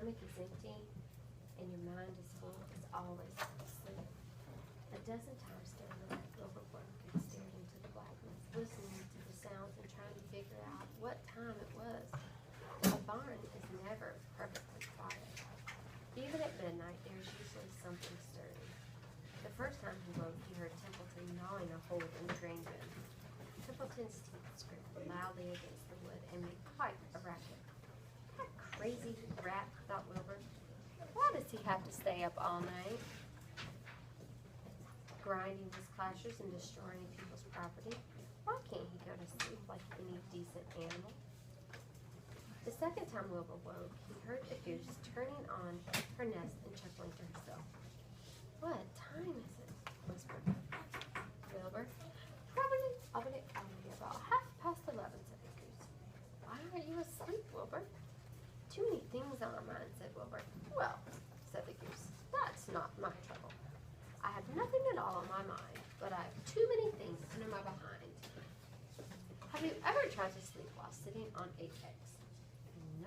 stomach is empty and your mind is full, it's always asleep. A dozen times during the night, Wilbur woke and stared into the blackness, listening to the sounds and trying to figure out what time it was. A barn is never perfectly quiet. Even at midnight, there's usually something stirring. The first time he woke, he heard Templeton gnawing a hole in the grain bin. Templeton's teeth scraped loudly against the wood and made quite a racket. That crazy rat, thought Wilbur. Why does he have to stay up all night, grinding his clashers and destroying people's property? Why can't he go to sleep like any decent animal? The second time Wilbur woke, he heard the goose turning on her nest and chuckling to herself. What time is it? Whispered Wilbur. Probably about 11:30, said the goose. Why aren't you asleep, Wilbur? Too many things on my mind, said Wilbur. Well, said the goose, that's not my trouble. I have nothing at all on my mind, but I have too many things under my behind. Have you ever tried to sleep while sitting on 8 eggs?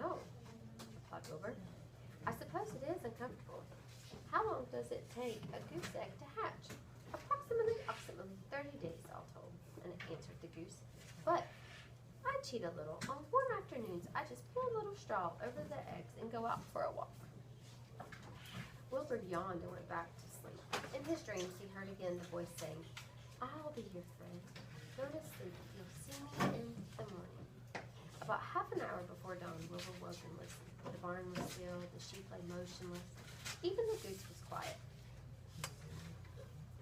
No, replied Wilbur. I suppose it is uncomfortable. How long does it take a goose egg to hatch? Approximately 30 days, all told, and answered the goose. But I cheat a little. On warm afternoons, I just pull a little straw over the eggs and go out for a walk. Wilbur yawned and went back to sleep. In his dreams, he heard again the voice saying, I'll be your friend. Go to sleep. You'll see me in the morning. About half an hour before dawn, Wilbur woke and listened. The barn was still, the sheep lay motionless. Even the goose was quiet.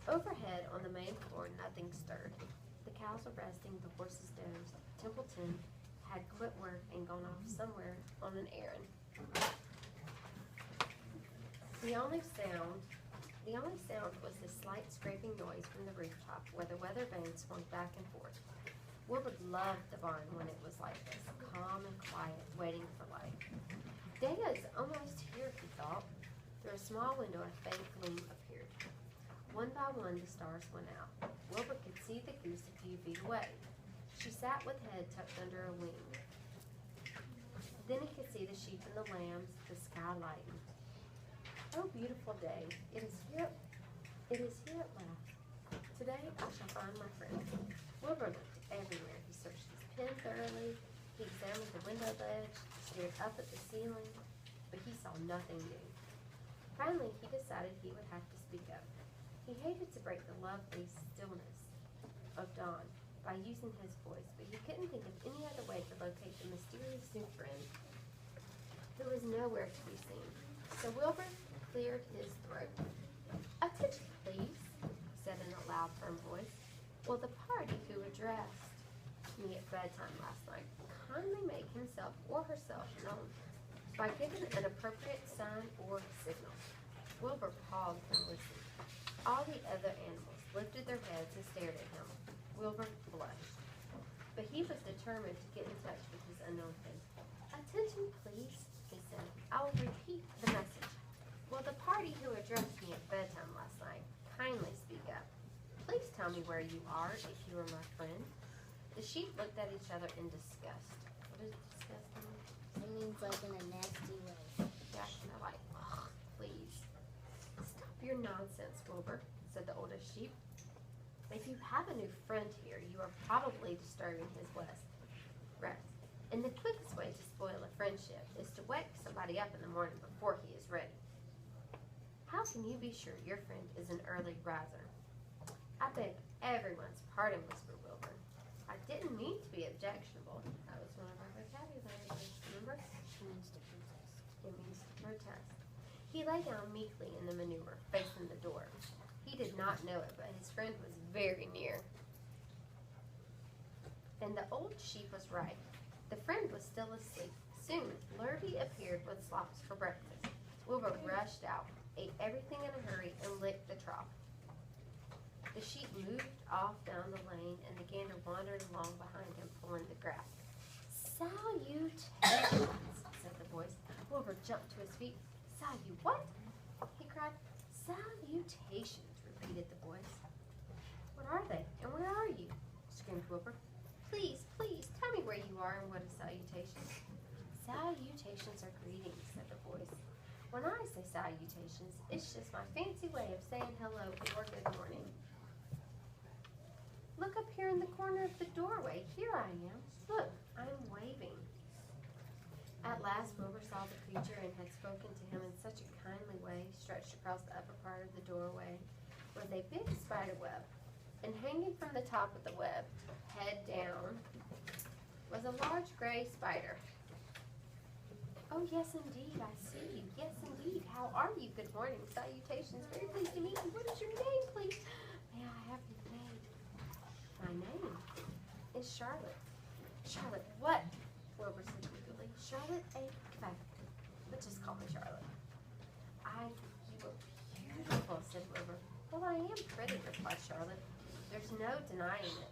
Overhead on the main floor, nothing stirred. The cows were resting, the horses dozed. Templeton had quit work and gone off somewhere on an errand. The only sound was the slight scraping noise from the rooftop where the weather vane swung back and forth. Wilbur loved the barn when it was like this, calm and quiet, waiting for light. Day is almost here, he thought. Through a small window, a faint gleam appeared. One by one, the stars went out. Wilbur could see the goose a few feet away. She sat with head tucked under a wing. Then he could see the sheep and the lambs, the sky lightened. Oh, beautiful day. It is here at last. Today I shall find my friend. Wilbur looked everywhere. He searched his pen thoroughly. He examined the window ledge, stared up at the ceiling, but he saw nothing new. Finally, he decided he would have to speak up. He hated to break the lovely stillness of dawn by using his voice, but he couldn't think of any other way to locate the mysterious new friend who was nowhere to be seen. So Wilbur cleared his throat. Attention, please, he said in a loud, firm voice. Will the party who addressed me at bedtime last night kindly make himself or herself known by giving an appropriate sign or signal? Wilbur paused and listened. All the other animals lifted their heads and stared at him. Wilbur blushed. But he was determined to get in touch with his unknown friend. Attention, please, he said. I will repeat the message. Will the party who addressed me at bedtime last night kindly speak up? Please tell me where you are if you are my friend. The sheep looked at each other in disgust. What does disgust mean? It means like in a nasty way. Yeah, they're like, ugh, please. Stop your nonsense, Wilbur, said the oldest sheep. If you have a new friend here, you are probably disturbing his rest. And the quickest way to spoil a friendship is to wake somebody up in the morning before he is ready. How can you be sure your friend is an early riser? I beg everyone's pardon, whispered Wilbur. I didn't mean to be objectionable. That was one of our vocabulary words, remember? It means to protest. It means to protest. He lay down meekly in the manure, facing the door. He did not know it, but his friend was very near. And the old sheep was right. The friend was still asleep. Soon, Lurvy appeared with slops for breakfast. Wilbur rushed out, ate everything in a hurry, and licked the trough. The sheep moved off down the lane, and the gander wandered along behind him, pulling the grass. Salutations, said the voice. Wilbur jumped to his feet. What? He cried. Salutations, repeated the voice. What are they, and where are you? Screamed Wilbur. Please, tell me where you are and what is salutation. Salutations are greetings, said the voice. When I say salutations, it's just my fancy way of saying hello or good morning. Look up here in the corner of the doorway. Here I am. Look, I'm waving. At last, Wilbur saw the creature and had spoken to him in such a kindly way. Stretched across the upper part of the doorway was a big spider web, and hanging from the top of the web, head down, was a large gray spider. Oh, yes, indeed, I see you. Yes, indeed. How are you? Good morning. Salutations. Very pleased to meet you. What is your name, please? May I have your name? My name is Charlotte. Charlotte, what? Wilbur said eagerly. Charlotte A. Quebec. But just call me Charlotte. I think you are beautiful, said Wilbur. Well, I am pretty, replied Charlotte. There's no denying it.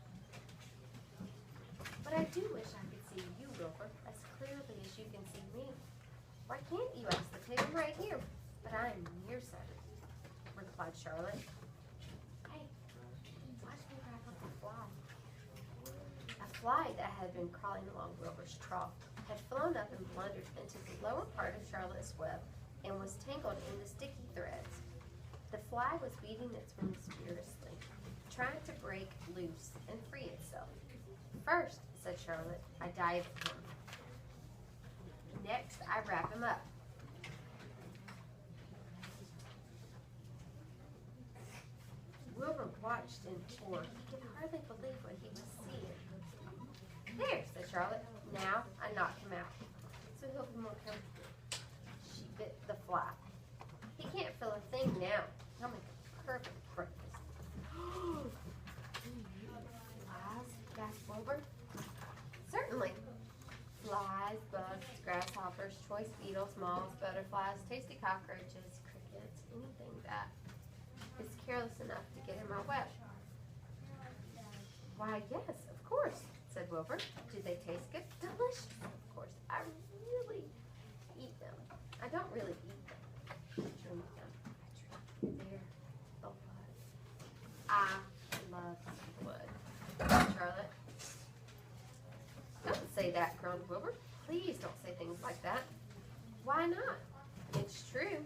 But I do wish I could see you, Wilbur, as clearly as you can see me. Why can't you ask the pig? I'm right here. But I am nearsighted, replied Charlotte. Hey, watch me wrap up a fly. A fly that had been crawling along Wilbur's trough had flown up and blundered into the lower part of Charlotte's web and was tangled in the sticky threads. The fly was beating its wings furiously, trying to break loose and free itself. First, said Charlotte, I dive at him. Next, I wrap him up. Wilbur watched in awe. He could hardly believe what he was seeing. There, said Charlotte. Now I knock him out, so he'll be more comfortable. She bit the fly. He can't feel a thing now. He'll make a perfect breakfast. Flies? gasped Wilbur. Certainly. Flies, bugs, grasshoppers, choice beetles, moths, butterflies, tasty cockroaches, crickets, anything that is careless enough to get in my web. Why, yes, of course, said Wilbur. Do they taste good? Delicious, of course. I really eat them. I don't really eat them. I drink them. They're the blood. I love blood. Charlotte. Don't say that, groaned Wilbur. Please don't say things like that. Why not? It's true.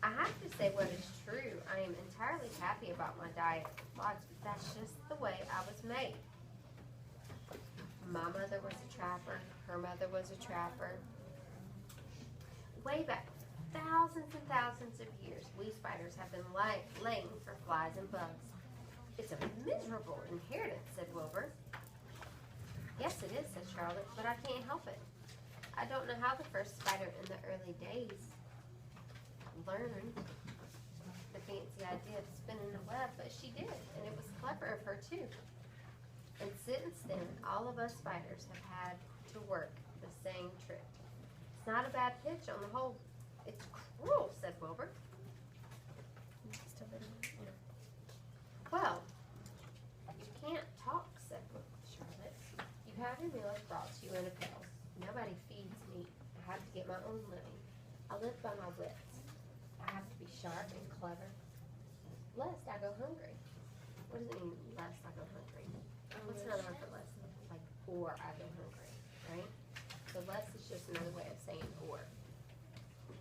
I have to say what is true. I am entirely happy about my diet of flies, but that's just the way I was made. My mother was a trapper. Her mother was a trapper. Way back, thousands and thousands of years, we spiders have been laying for flies and bugs. It's a miserable inheritance, said Wilbur. Yes, it is, said Charlotte, but I can't help it. I don't know how the first spider in the early days learned the fancy idea of spinning a web, but she did, and it was clever of her too. And since then, all of us spiders have had to work the same trick. It's not a bad pitch on the whole. It's cruel, said Wilbur. Well, you can't talk, said Charlotte. You have your meals brought to you in a pail. Nobody feeds me. I have to get my own living. I live by my wits. I have to be sharp and clever, lest I go hungry. What does it mean, lest I go hungry? What's another word for less? Like, or I go hungry, right? So less is just another way of saying or.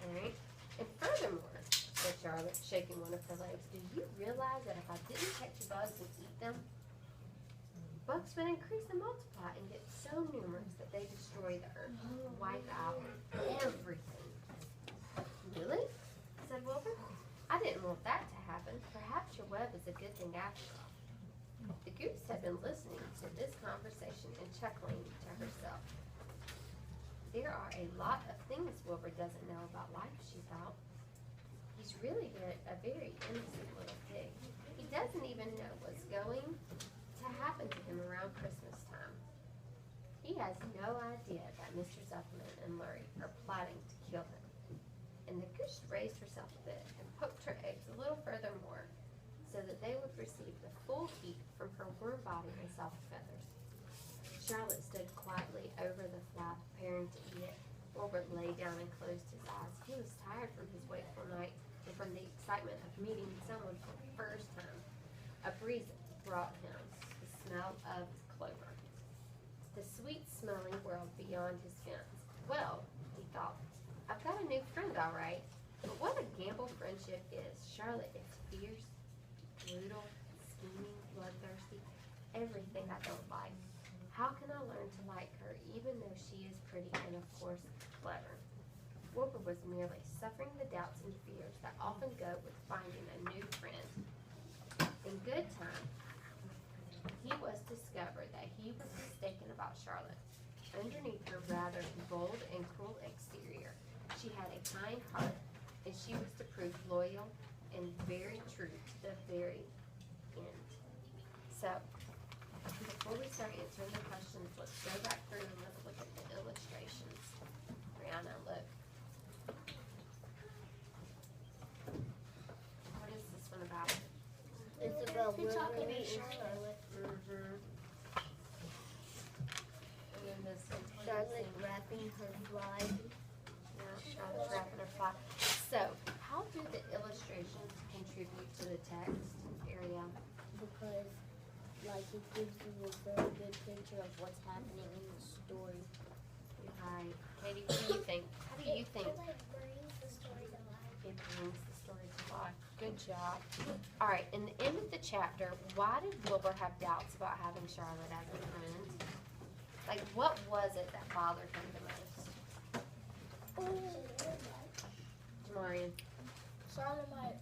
Alright? And furthermore, said Charlotte, shaking one of her legs, do you realize that if I didn't catch bugs and eat them, bugs would increase and multiply and get so numerous that they destroy the earth, wipe out everything. Really? Said Wilbur. I didn't want that to happen. Perhaps your web is a good thing after all. The goose had been listening to this conversation and chuckling to herself. There are a lot of things Wilbur doesn't know about life, she thought. He's really a very innocent little pig. He doesn't even know what's going to happen to him around Christmas time. He has no idea that Mr. Zuckerman and Murray are plotting to kill him. And the goose raised herself a bit and poked her eggs a little further more so that they would receive the full heat from her warm body and soft feathers. Charlotte stood quietly over the fly, preparing to eat it. Wilbur lay down and closed his eyes. He was tired from his wakeful night and from the excitement of meeting someone for the first time. A breeze brought him the smell of clover, the sweet-smelling world beyond his fence. Well, he thought, I've got a new friend, all right. But what a gamble friendship is. Charlotte is fierce, brutal, scheming, bloodthirsty, everything I don't like. How can I learn to like her even though she is pretty and of course clever? Wilbur was merely suffering the doubts and fears that often go with finding a new friend. In good time, he was discovered that he was mistaken about Charlotte. Underneath her rather bold and cruel exterior, she had a kind heart, and she was to prove loyal and very true to the very end. So, before we start answering the questions, let's go back through and let's look at the illustrations. Brianna, look. What is this one about? It's about You're talking Wilbur to and Charlotte. And then this one. Charlotte wrapping her fly. Yeah, Charlotte's wrapping her fly. So, how do the illustrations contribute to the text area? Because, like, it gives you a very good picture of what's happening in the story. Right. Katie, what do you think? How do you think It like brings the story to life. it brings the story to life? Good job. All right, in the end of the chapter, why did Wilbur have doubts about having Charlotte as a friend? Like, what was it that bothered him the most? Jamarian. Charlotte might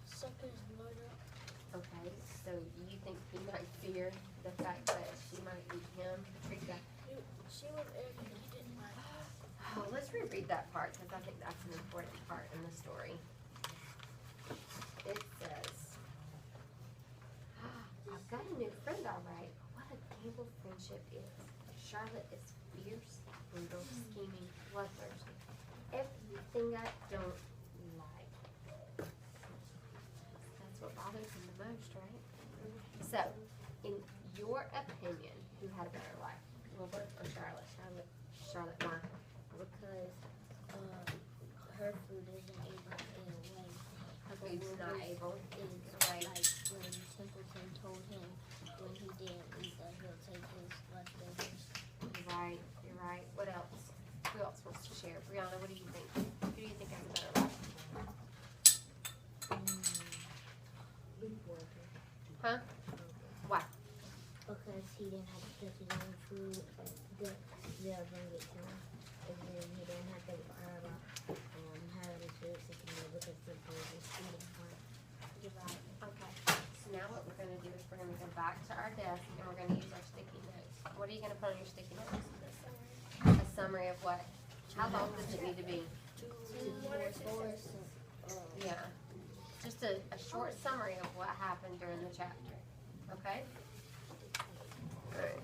suck his blood up. Okay, so you think he might fear the fact that she might eat him, Patricia? She was arrogant. He didn't like. Oh, let's reread that part because I think that's an important part in the story. It says, I've got a new friend, all right. What a gamble friendship is. Charlotte is fierce, brutal, scheming, bloodthirsty. Everything I don't like. That's what bothers him the most, right? So, in your opinion, who had a better life, Wilbur or Charlotte? Charlotte, why? Because her food isn't able to get away. Her food's not able to Is get away. like when Templeton told him when he didn't eat that he'll take his leftovers. You're right. What else? Who else wants to share? Brianna, what do you think? Who do you think has a better life? Huh? Why? Because he didn't have to cook his own food. They'll bring it to him. And then he didn't have to have his food taken away because the food was eating for him. You're right. Okay. So now what we're gonna do is we're gonna go back to our desk and we're gonna use our sticky notes. What are you gonna put on your sticky notes? A summary of what? How long does it need to be? 2, 4, 4, Yeah. Just a short summary of what happened during the chapter. Okay? Alright.